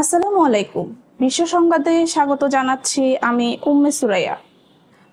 আসসালামু আলাইকুম। বিশ্ব সংবাদে স্বাগত জানাচ্ছি আমি উম্মে সুরাইয়া।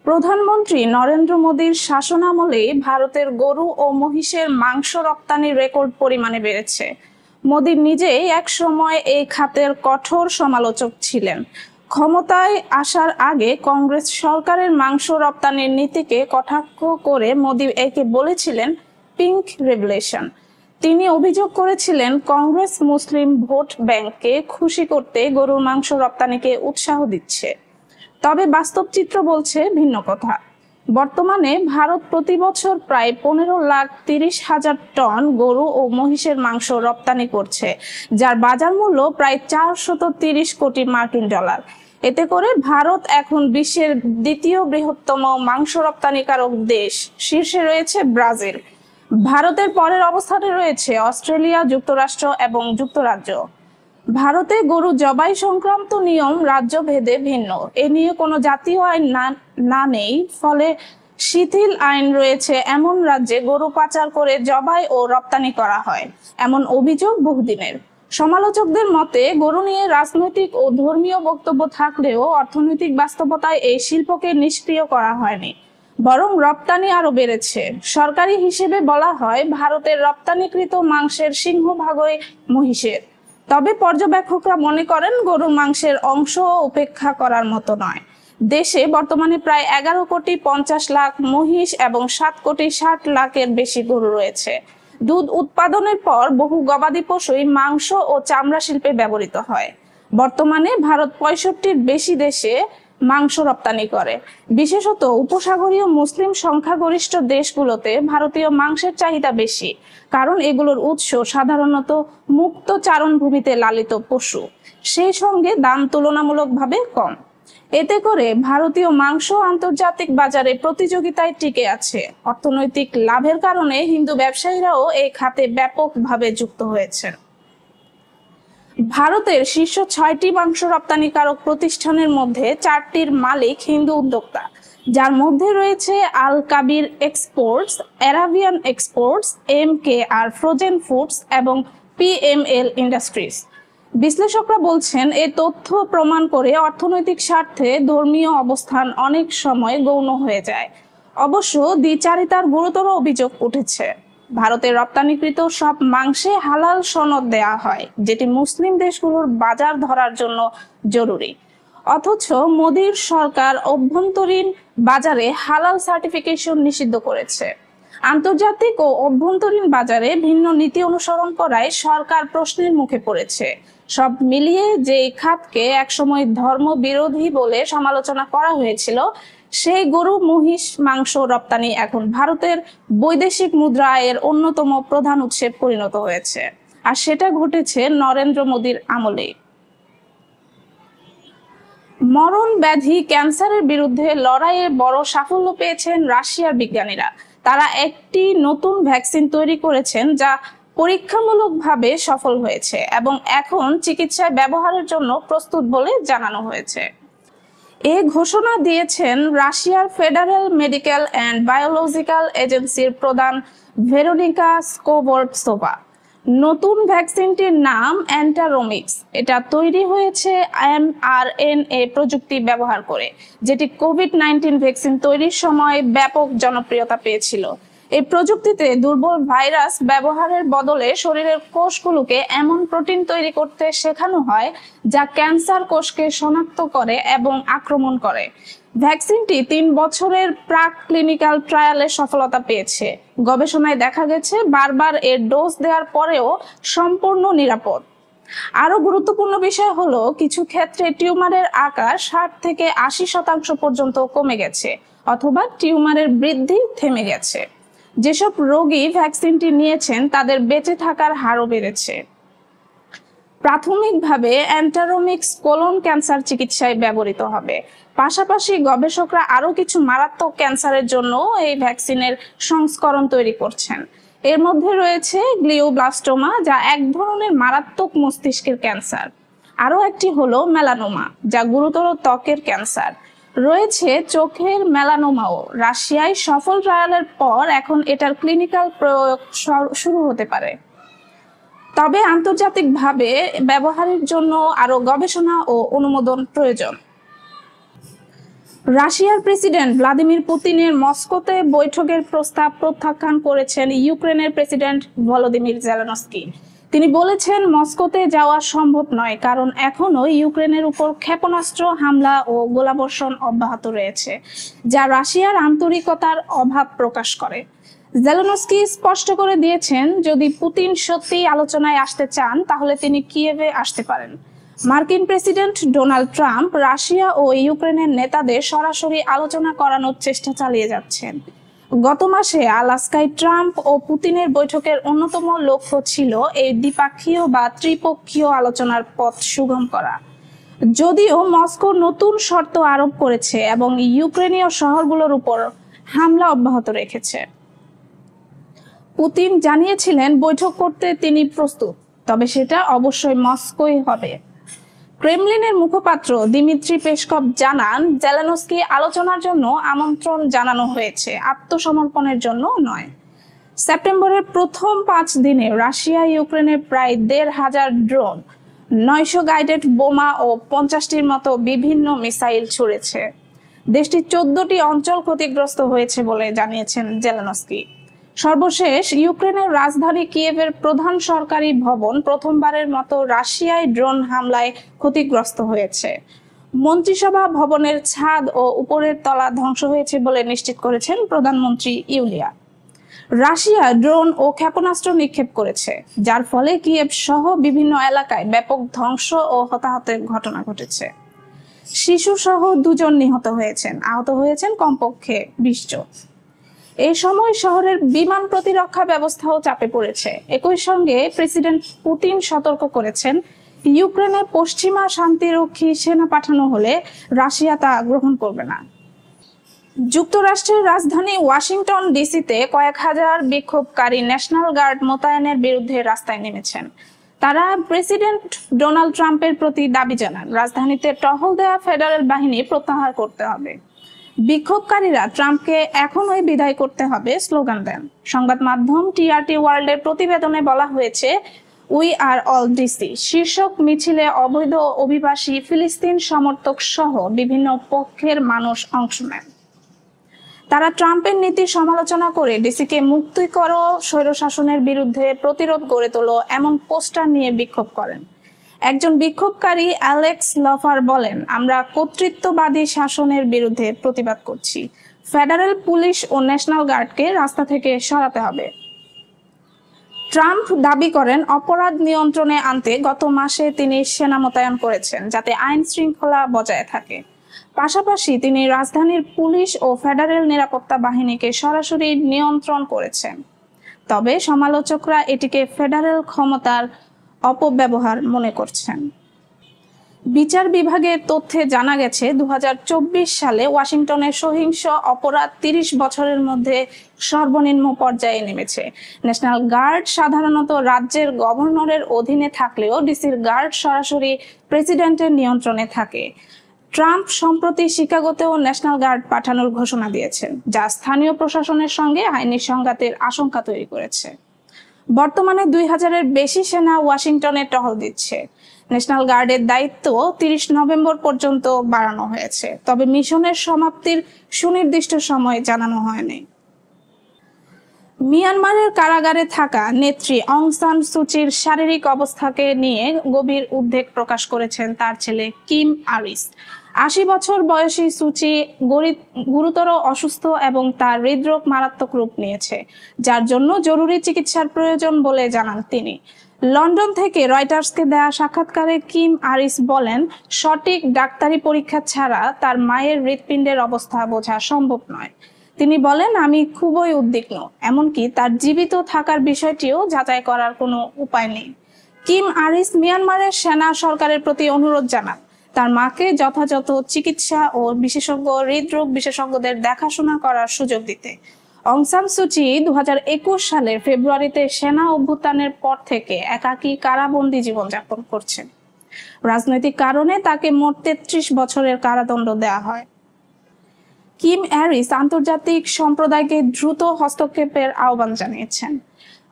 প্রধানমন্ত্রী নরেন্দ্র মোদীর শাসনামলে ভারতের গরু ও মহিষের মাংস রপ্তানি রেকর্ড পরিমাণে বেড়েছে। মোদী নিজেই এক সময় এই খাতের কঠোর সমালোচক ছিলেন। ক্ষমতায় আসার আগে কংগ্রেস সরকারের মাংস রপ্তানির নীতিকে কটাক্ষ করে মোদী একে বলেছিলেন পিঙ্ক রেভলিউশন। তিনি অভিযোগ করেছিলেন কংগ্রেস মুসলিম ভোট ব্যাংককে খুশি করতে গরুর মাংস রপ্তানিকে উৎসাহ দিচ্ছে। তবে বাস্তব চিত্র বলছে ভিন্ন কথা। বর্তমানে ভারত প্রতি বছর প্রায় 15,30,000 টন গরু ও মহিষের মাংস রপ্তানি করছে, যার বাজার মূল্য প্রায় 430 কোটি মার্কিন ডলার। এতে করে ভারত এখন বিশ্বের দ্বিতীয় বৃহত্তম মাংস রপ্তানিকারক দেশ। শীর্ষে রয়েছে ব্রাজিল। ভারতের পরের অবস্থানে রয়েছে অস্ট্রেলিয়া, যুক্তরাষ্ট্র এবং যুক্তরাজ্য। ভারতে গরু জবাই সংক্রান্ত নিয়ম রাজ্য ভেদে ভিন্ন। এ নিয়ে কোনো জাতীয় আইন না নেই, ফলে শিথিল আইন রয়েছে এমন রাজ্যে গরু পাচার করে জবাই ও রপ্তানি করা হয়, এমন অভিযোগ বহুদিনের। সমালোচকদের মতে গরু নিয়ে রাজনৈতিক ও ধর্মীয় বক্তব্য থাকলেও অর্থনৈতিক বাস্তবতায় এই শিল্পকে নিষ্ক্রিয় করা হয়নি, বরং রপ্তানি আরো বেড়েছে। সরকারি হিসেবে বলা হয় ভারতের রপ্তানিকৃত মাংসের সিংহভাগই মহিষের। তবে পর্যবেক্ষকরা মনে করেন গরুর মাংসের অংশ উপেক্ষা করার মতো নয়। দেশে বর্তমানে প্রায় 11,50,00,000 মহিষ এবং 7,60,00,000-এর বেশি গরু রয়েছে। দুধ উৎপাদনের পর বহু গবাদি পশুই মাংস ও চামড়া শিল্পে ব্যবহৃত হয়। বর্তমানে ভারত 65-টির বেশি দেশে মাংস রপ্তানি করে। বিশেষত উপসাগরীয় মুসলিম সংখ্যাগরিষ্ঠ দেশগুলোতে ভারতীয় মাংসের চাহিদা বেশি, কারণ এগুলোর উৎস সাধারণত মুক্ত চারণভূমিতে লালিত পশু, সেই সঙ্গে দাম তুলনামূলকভাবে কম। এতে করে ভারতীয় মাংস আন্তর্জাতিক বাজারে প্রতিযোগিতায় টিকে আছে। অর্থনৈতিক লাভের কারণে হিন্দু ব্যবসায়ীরাও এই খাতে ব্যাপকভাবে যুক্ত হয়েছেন। ভারতের শীর্ষ 6টি মাংস রপ্তানিকারক প্রতিষ্ঠানের মধ্যে 4টির মালিক হিন্দু উদ্যোক্তা, যার মধ্যে রয়েছে Al Kabir exports, Arabian exports, MKR frozen foods এবং PML ইন্ডাস্ট্রিজ। বিশ্লেষকরা বলছেন এই তথ্য প্রমাণ করে অর্থনৈতিক স্বার্থে ধর্মীয় অবস্থান অনেক সময় গৌণ হয়ে যায়। অবশ্য দ্বিচারিতার গুরুতর অভিযোগ উঠেছে। ভারতের রপ্তানিকৃত সব মাংসে হালাল সনদ দেয়া হয়, যেটি মুসলিম দেশগুলোর বাজার ধরার জন্য জরুরি। অথচ মোদীর সরকার অভ্যন্তরীণ বাজারে হালাল সার্টিফিকেশন নিষিদ্ধ করেছে। আন্তর্জাতিক ও অভ্যন্তরীণ বাজারে ভিন্ন নীতি অনুসরণ করায় সরকার প্রশ্নের মুখে পড়েছে। সব মিলিয়ে যে খাতকে একসময় ধর্ম বিরোধী বলে সমালোচনা করা হয়েছিল, সেই গরু মহিষ মাংস রপ্তানি এখন ভারতের বৈদেশিক মুদ্রা আয়ের অন্যতম প্রধান উৎসে পরিণত হয়েছে। আর সেটা ঘটেছে নরেন্দ্র মোদীর আমলেই। মরণ ব্যাধি ক্যান্সারের বিরুদ্ধে লড়াইয়ে বড় সাফল্য পেয়েছেন রাশিয়ার বিজ্ঞানীরা। তারা একটি নতুন ভ্যাকসিন তৈরি করেছেন যা পরীক্ষামূলকভাবে সফল হয়েছে এবং এখন চিকিৎসায় ব্যবহারের জন্য প্রস্তুত বলে জানানো হয়েছে। এ ঘোষণা দিয়েছেন রাশিয়ার ফেডারেল মেডিকেল অ্যান্ড বায়োলজিক্যাল এজেন্সির প্রধান ভেরোনিকা স্কোভরৎসোভা। নতুন ভ্যাকসিনটির নাম অ্যান্টারোমিক্স। এটা তৈরি হয়েছে mRNA প্রযুক্তি ব্যবহার করে, যেটি কোভিড-19 ভ্যাকসিন তৈরির সময় ব্যাপক জনপ্রিয়তা পেয়েছিল। এই প্রযুক্তিতে দুর্বল ভাইরাস ব্যবহারের বদলে শরীরের কোষগুলোকে এমন প্রোটিন তৈরি করতে শেখানো হয় যা ক্যান্সার কোষকে শনাক্ত করে এবং আক্রমণ করে। ভ্যাকসিনটি 3 বছরের প্রাক ক্লিনিক্যাল ট্রায়ালে সফলতা পেয়েছে। গবেষণায় দেখা গেছে বারবার এর ডোজ দেওয়ার পরেও সম্পূর্ণ নিরাপদ। আরো গুরুত্বপূর্ণ বিষয় হলো কিছু ক্ষেত্রে টিউমারের আকার 60 থেকে 80% পর্যন্ত কমে গেছে, অথবা টিউমারের বৃদ্ধি থেমে গেছে। যেসব রোগী ভ্যাকসিনটি নিয়েছেন তাদের বেঁচে থাকার হারও বেড়েছে। প্রাথমিকভাবে অ্যান্টারোমিক্স কোলন ক্যান্সার চিকিৎসায় ব্যবহৃত হবে। পাশাপাশি গবেষকরা আরো কিছু মারাত্মক ক্যান্সারের জন্য এই ভ্যাকসিনের সংস্করণ তৈরি করছেন। এর মধ্যে রয়েছে গ্লিওব্লাস্টোমা, যা এক ধরনের মারাত্মক মস্তিষ্কের ক্যান্সার। আরো একটি হলো মেলানোমা, যা গুরুতর ত্বকের ক্যান্সার। রয়েছে চোখের মেলানোমাও। রাশিয়ায় সফল ট্রায়ালের পর এখন এটার ক্লিনিক্যাল প্রয়োগ শুরু হতে পারে। তবে আন্তর্জাতিকভাবে ব্যবহারের জন্য আরো গবেষণা ও অনুমোদন প্রয়োজন। রাশিয়ার প্রেসিডেন্ট ভ্লাদিমির পুতিনের মস্কোতে বৈঠকের প্রস্তাব প্রত্যাখ্যান করেছেন ইউক্রেনের প্রেসিডেন্ট ভলোদিমির জেলেনস্কি। তিনি বলেছেন, মস্কোতে যাওয়া সম্ভব নয়, কারণ এখনো ইউক্রেনের উপর ক্ষেপণাস্ত্র হামলা ও গোলাবর্ষণ অব্যাহত রয়েছে, যা রাশিয়ার আন্তরিকতার অভাব প্রকাশ করে। জেলেনস্কি স্পষ্ট করে দিয়েছেন, যদি পুতিন সত্যিই আলোচনায় আসতে চান তাহলে তিনি কিয়েভে আসতে পারেন। মার্কিন প্রেসিডেন্ট ডোনাল্ড ট্রাম্প রাশিয়া ও ইউক্রেনের নেতাদের সরাসরি আলোচনা করানোর চেষ্টা চালিয়ে যাচ্ছেন। গত মাসে আলাস্কায় ট্রাম্প ও পুতিনের বৈঠকের অন্যতম লক্ষ্য ছিল এই দ্বিপাক্ষীয় বা ত্রিপক্ষীয় আলোচনার পথ সুগম করা। যদিও মস্কো নতুন শর্ত আরোপ করেছে এবং ইউক্রেনীয় শহরগুলোর উপর হামলা অব্যাহত রেখেছে। পুতিন জানিয়েছিলেন বৈঠক করতে তিনি প্রস্তুত, তবে সেটা অবশ্যই মস্কোই হবে। ক্রেমলিনের মুখপাত্র দিমিত্রি পেসকভ জানান, জেলেনস্কি আলোচনার জন্য আমন্ত্রণ জানানো হয়েছে, আত্মসমর্পণের জন্য নয়। সেপ্টেম্বরের প্রথম 5 দিনে রাশিয়া ইউক্রেনের প্রায় 1,500 ড্রোন, 900 গাইডেড বোমা ও 50টির মতো বিভিন্ন মিসাইল ছুড়েছে। দেশটির 14টি অঞ্চল ক্ষতিগ্রস্ত হয়েছে বলে জানিয়েছেন জেলেনস্কি। সর্বশেষ ইউক্রেনের রাজধানী কিয়েভের প্রধান সরকারি ভবন প্রথমবারের মতো রাশিয়ায় ড্রোন হামলায় ক্ষতিগ্রস্ত হয়েছে। মন্ত্রিসভা ভবনের ছাদ ও উপরের তলা ধ্বংস হয়েছে বলে নিশ্চিত করেছেন প্রধানমন্ত্রী ইউলিয়া। রাশিয়া ড্রোন ও ক্ষেপণাস্ত্র নিক্ষেপ করেছে, যার ফলে কিয়েভ সহ বিভিন্ন এলাকায় ব্যাপক ধ্বংস ও হতাহতের ঘটনা ঘটেছে। শিশু সহ 2 জন নিহত হয়েছেন, আহত হয়েছেন কমপক্ষে 20 জন। এই সময় শহরের বিমান প্রতিরক্ষা ব্যবস্থাও চাপে পড়েছে। একই সঙ্গে প্রেসিডেন্ট পুতিন সতর্ক করেছেন, ইউক্রেনে পশ্চিমা শান্তিরক্ষী সেনা পাঠানো হলে রাশিয়া তা গ্রহণ করবে না। যুক্তরাষ্ট্রের রাজধানী ওয়াশিংটন ডিসিতে কয়েক হাজার বিক্ষোভকারী ন্যাশনাল গার্ড মোতায়েনের বিরুদ্ধে রাস্তায় নেমেছেন। তারা প্রেসিডেন্ট ডোনাল্ড ট্রাম্পের প্রতি দাবি জানান, রাজধানীতে টহল দেওয়া ফেডারেল বাহিনী প্রত্যাহার করতে হবে। বিক্ষোভকারীরা ট্রাম্পকে এখনই বিদায় করতে হবে স্লোগান দেন। সংবাদ মাধ্যম টিআরটি ওয়ার্ল্ডের প্রতিবেদনে বলা হয়েছে, উই আর অল ডিসি শীর্ষক মিছিলে অবৈধ অভিবাসী, ফিলিস্তিন সমর্থক সহ বিভিন্ন পক্ষের মানুষ অংশ নেন। তারা ট্রাম্পের নীতি সমালোচনা করে ডিসিকে মুক্তি করো, স্বৈরশাসনের বিরুদ্ধে প্রতিরোধ গড়ে তোলো এমন পোস্টার নিয়ে বিক্ষোভ করেন। একজন বিক্ষোভকারী অ্যালেক্স লফার বলেন, আমরা কর্তৃত্ববাদী শাসনের বিরুদ্ধে প্রতিবাদ করছি। ফেডারেল পুলিশ ও ন্যাশনাল গার্ডকে রাস্তা থেকে সরাতে হবে। ট্রাম্প দাবি করেন, অপরাধ নিয়ন্ত্রণে আনতে গত মাসে তিনি সেনা মোতায়েন করেছেন, যাতে আইন শৃঙ্খলা বজায় থাকে। পাশাপাশি তিনি রাজধানীর পুলিশ ও ফেডারেল নিরাপত্তা বাহিনীকে সরাসরি নিয়ন্ত্রণ করেছেন। তবে সমালোচকরা এটিকে ফেডারেল ক্ষমতার অপব্যবহার মনে করছেন। বিচার বিভাগের তথ্যে জানা গেছে, 2024 সালে ওয়াশিংটনের সহিংস অপরাধ 30 বছরের মধ্যে সর্বনিম্ন পর্যায়ে নেমেছে। ন্যাশনাল গার্ড সাধারণত রাজ্যের গভর্নরের অধীনে থাকলেও ডিসির গার্ড সরাসরি প্রেসিডেন্টের নিয়ন্ত্রণে থাকে। ট্রাম্প সম্প্রতি শিকাগোতেও ন্যাশনাল গার্ড পাঠানোর ঘোষণা দিয়েছেন, যা স্থানীয় প্রশাসনের সঙ্গে আইনি সংঘাতের আশঙ্কা তৈরি করেছে। বর্তমানে 2000-এর বেশি সেনা ওয়াশিংটনে টহল দিচ্ছে। ন্যাশনাল গার্ডের দায়িত্ব 30 নভেম্বর পর্যন্ত বাড়ানো হয়েছে, তবে মিশনের সমাপ্তির সুনির্দিষ্ট সময় জানানো হয়নি। মিয়ানমারের কারাগারে থাকা নেত্রী অং সান সুচির শারীরিক অবস্থাকে নিয়ে গভীর উদ্বেগ প্রকাশ করেছেন তার ছেলে কিম আরিস। 80 বছর বয়সী সুচি গুরুতর অসুস্থ এবং তার হৃদরোগ মারাত্মক রূপ নিয়েছে, যার জন্য জরুরি চিকিৎসার প্রয়োজন বলে জানান তিনি। লন্ডন থেকে রয়টার্সকে দেয়া সাক্ষাৎকারে কিম আরিস বলেন, সঠিক ডাক্তারি পরীক্ষা ছাড়া তার মায়ের হৃৎপিণ্ডের অবস্থা বোঝা সম্ভব নয়। তিনি বলেন, আমি খুবই উদ্বিগ্ন, এমনকি তার জীবিত থাকার বিষয়টিও যাচাই করার কোনো উপায় নেই। কিম আরিস মিয়ানমারের সেনা সরকারের প্রতি অনুরোধ জানান তার মাকে যথাযথ চিকিৎসা ও বিশেষজ্ঞ হৃদরোগ বিশেষজ্ঞদের দেখাশোনা করার সুযোগ দিতে। অং সান সুচি 2021 সালের ফেব্রুয়ারিতে সেনা অভ্যুত্থানের পর থেকে একাকী কারাবন্দী জীবনযাপন করছেন। রাজনৈতিক কারণে তাকে মোট 33 বছরের কারাদণ্ড দেওয়া হয়। কিম হ্যারিস আন্তর্জাতিক সম্প্রদায়কে দ্রুত হস্তক্ষেপের আহ্বান জানিয়েছেন।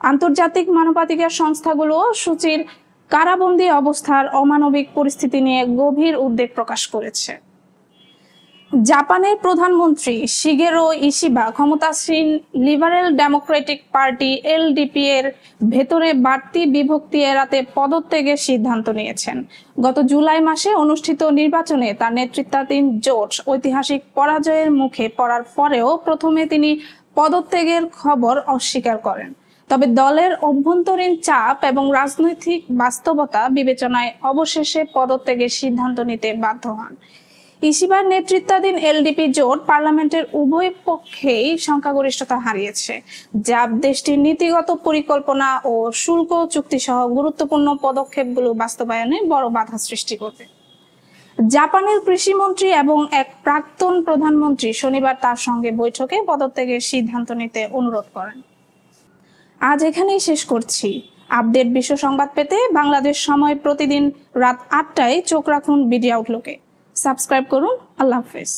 আন্তর্জাতিক মানবাধিকার সংস্থাগুলো সূচির কারাবন্দী অবস্থার অমানবিক পরিস্থিতি নিয়ে গভীর উদ্বেগ প্রকাশ করেছে। জাপানের প্রধানমন্ত্রী শিগেরো ইশিবা ক্ষমতাসীন লিবারেল ডেমোক্রেটিক পার্টি এলডিপি এর ভেতরে বাড়তি বিভক্তি এড়াতে পদত্যাগের সিদ্ধান্ত নিয়েছেন। গত জুলাই মাসে অনুষ্ঠিত নির্বাচনে তার নেতৃত্বাধীন জোট ঐতিহাসিক পরাজয়ের মুখে পড়ার পরেও প্রথমে তিনি পদত্যাগের খবর অস্বীকার করেন। তবে দলের অভ্যন্তরীণ চাপ এবং রাজনৈতিক বাস্তবতা বিবেচনায় অবশেষে পদত্যাগের সিদ্ধান্ত নিতে বাধ্য হন। ইশিবার নেতৃত্বাধীন এলডিপি জোট পার্লামেন্টের উভয় পক্ষেই সংখ্যাগরিষ্ঠতা হারিয়েছে, যা দেশটির নীতিগত পরিকল্পনা ও শুল্ক চুক্তি সহ গুরুত্বপূর্ণ পদক্ষেপগুলো বাস্তবায়নে বড় বাধা সৃষ্টি করবে। জাপানের কৃষিমন্ত্রী এবং এক প্রাক্তন প্রধানমন্ত্রী শনিবার তার সঙ্গে বৈঠকে পদত্যাগের সিদ্ধান্ত নিতে অনুরোধ করেন। আজ এখানেই শেষ করছি। আপডেট বিশ্ব সংবাদ পেতে বাংলাদেশ সময় প্রতিদিন রাত ৮টায় চোখ রাখুন বিডি আউটলুকে। সাবস্ক্রাইব করুন। আল্লাহ হাফেজ।